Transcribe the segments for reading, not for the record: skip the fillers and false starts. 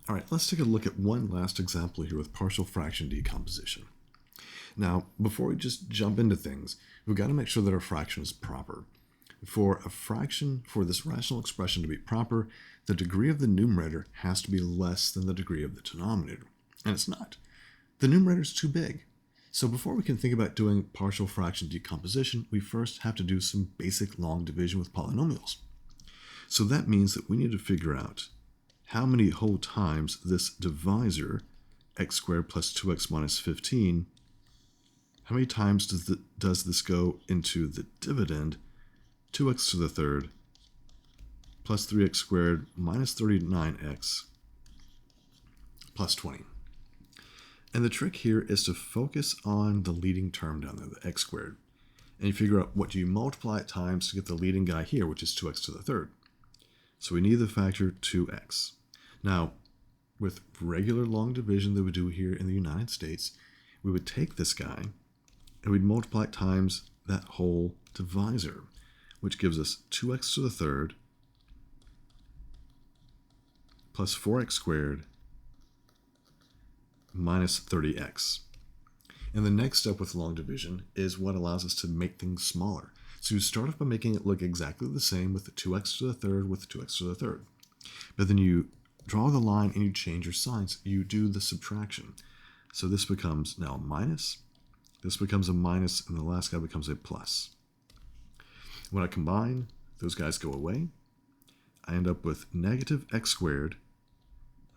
All right, let's take a look at one last example here with partial fraction decomposition. Now, before we just jump into things, we've got to make sure that our fraction is proper. For a fraction, for this rational expression to be proper, the degree of the numerator has to be less than the degree of the denominator. And it's not. The numerator is too big. So before we can think about doing partial fraction decomposition, we first have to do some basic long division with polynomials. So that means that we need to figure out how many whole times this divisor, x squared plus 2x minus 15, how many times does this go into the dividend 2x to the third plus 3x squared minus 39x plus 20. And the trick here is to focus on the leading term down there, the x squared. And you figure out what do you multiply it times to get the leading guy here, which is 2x to the third. So we need the factor 2x. Now, with regular long division that we do here in the United States, we would take this guy and we'd multiply it times that whole divisor, which gives us 2x to the third plus 4x squared minus 30x. And the next step with long division is what allows us to make things smaller. So you start off by making it look exactly the same with the 2x to the third with the 2x to the third. But then you draw the line and you change your signs. You do the subtraction. So this becomes now a minus, this becomes a minus, and the last guy becomes a plus. When I combine, those guys go away. I end up with negative x squared.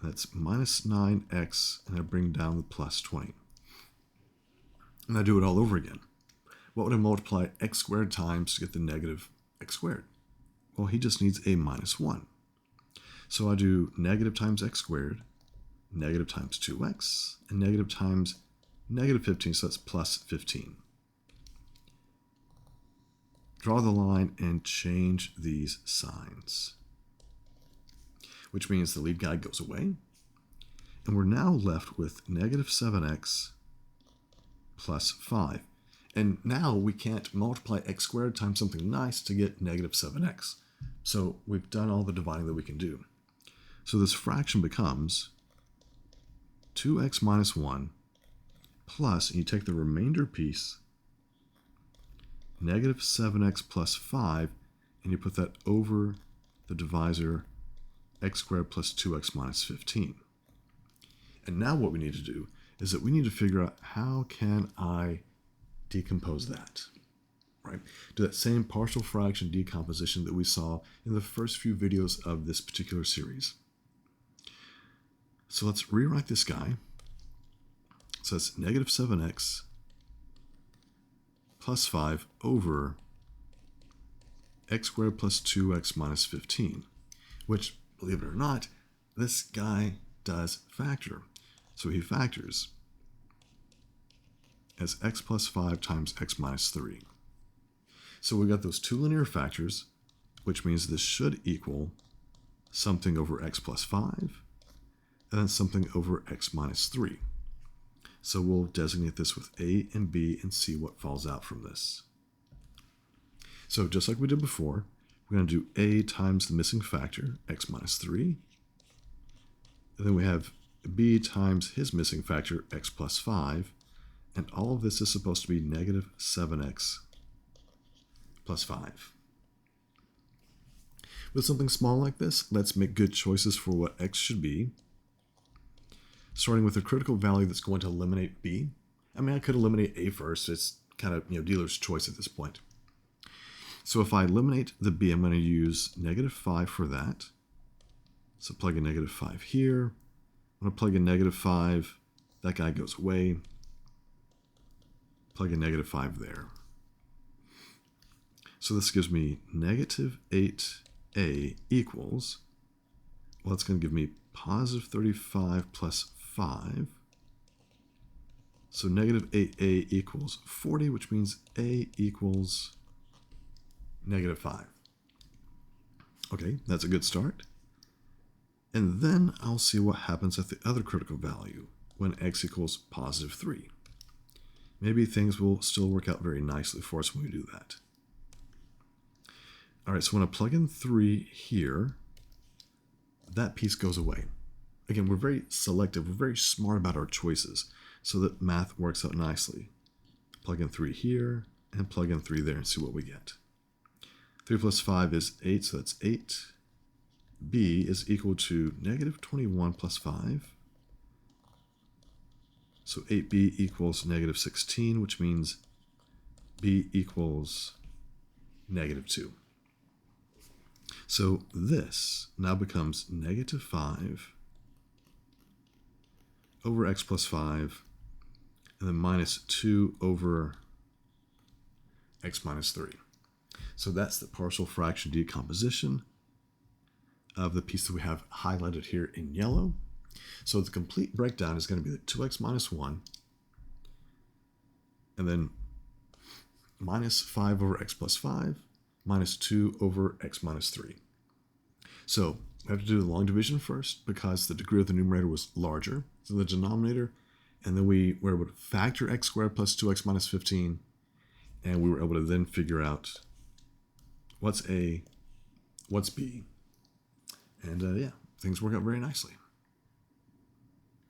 That's minus 9x, and I bring down the plus 20. And I do it all over again. What would I multiply x squared times to get the negative x squared? Well, he just needs a minus 1. So I do negative times x squared, negative times 2x, and negative times negative 15, so that's plus 15. Draw the line and change these signs, which means the lead guy goes away. And we're now left with negative 7x plus 5. And now we can't multiply x squared times something nice to get negative 7x. So we've done all the dividing that we can do. So this fraction becomes 2x minus 1 plus, and you take the remainder piece, negative 7x plus 5, and you put that over the divisor x squared plus 2x minus 15. And now what we need to do is that we need to figure out how can I decompose that, right? Do that same partial fraction decomposition that we saw in the first few videos of this particular series. So let's rewrite this guy. So that's negative 7x plus 5 over x squared plus 2x minus 15, which, believe it or not, this guy does factor. So he factors as x plus 5 times x minus 3. So we got those two linear factors, which means this should equal something over x plus 5, and then something over x minus 3. So we'll designate this with A and B and see what falls out from this. So just like we did before, we're going to do A times the missing factor, x minus 3. And then we have B times his missing factor, x plus 5. And all of this is supposed to be negative 7x plus 5. With something small like this, let's make good choices for what x should be. Starting with a critical value that's going to eliminate b. I mean, I could eliminate a first. It's kind of, dealer's choice at this point. So if I eliminate the b, I'm going to use negative 5 for that. So plug in negative 5 here. I'm going to plug in negative 5. That guy goes away. Plug in negative 5 there. So this gives me negative 8a equals, well, it's going to give me positive 35 plus 5. So negative 8a equals 40, which means a equals negative 5. Okay, that's a good start. And then I'll see what happens at the other critical value when x equals positive 3. Maybe things will still work out very nicely for us when we do that. All right, so when I plug in 3 here, that piece goes away. again, we're very selective. We're very smart about our choices so that math works out nicely. Plug in 3 here and plug in 3 there and see what we get. 3 plus 5 is 8, so that's 8. B is equal to negative 21 plus 5. So 8b equals negative 16, which means b equals negative 2. So this now becomes negative 5 over x plus 5, and then minus 2 over x minus 3. So that's the partial fraction decomposition of the piece that we have highlighted here in yellow. So the complete breakdown is going to be the 2x minus 1, and then minus 5 over x plus 5, minus 2 over x minus 3. So we have to do the long division first because the degree of the numerator was larger than the denominator, and then we were able to factor x squared plus 2x minus 15, and we were able to then figure out what's A, what's B, and yeah, things work out very nicely.